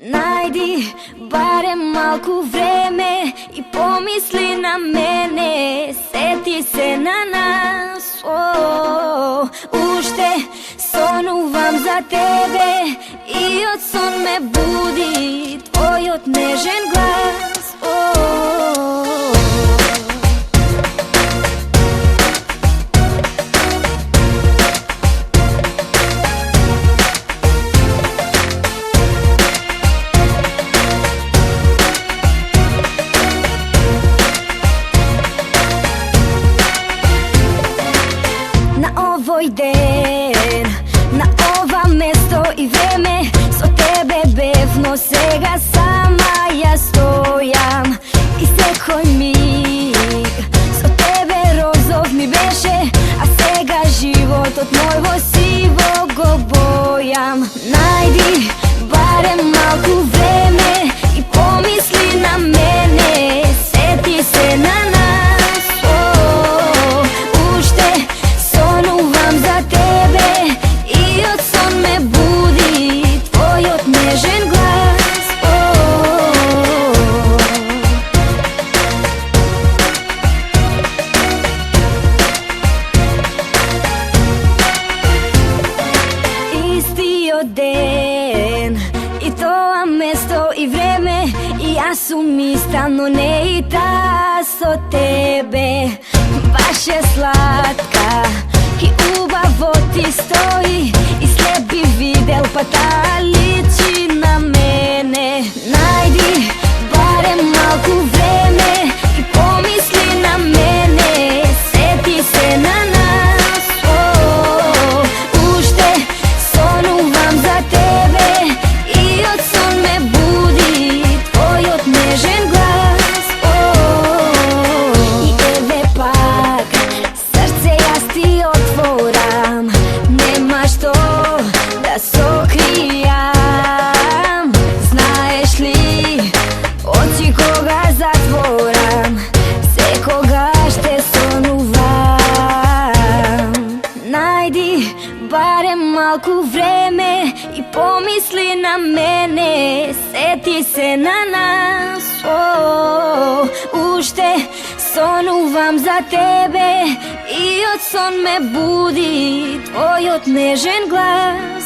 Најди барем малку време и помисли на мене, сети се на нас. Уште сонувам за тебе и од сон ме буди твојот нежен глас. Овој ден, на ова место и време, со тебе бев, но сега сама ја стојам. И секој миг со тебе розов ми беше, а сега животот мој во сиво го бојам. Најди барем малку време и помисли на мене, сети се на нас. Ден и тоа место и време, и јас сум иста, но не и таа со тебе. Баш е сладка и убаво ти стои, и след би видел, па таа личи на мене. Најди барем малку време и помисли на мене, сети се на нас. Барем малку време и помисли на мене, сети се на нас. Уште сонувам за тебе и од сон ме буди твојот нежен глас.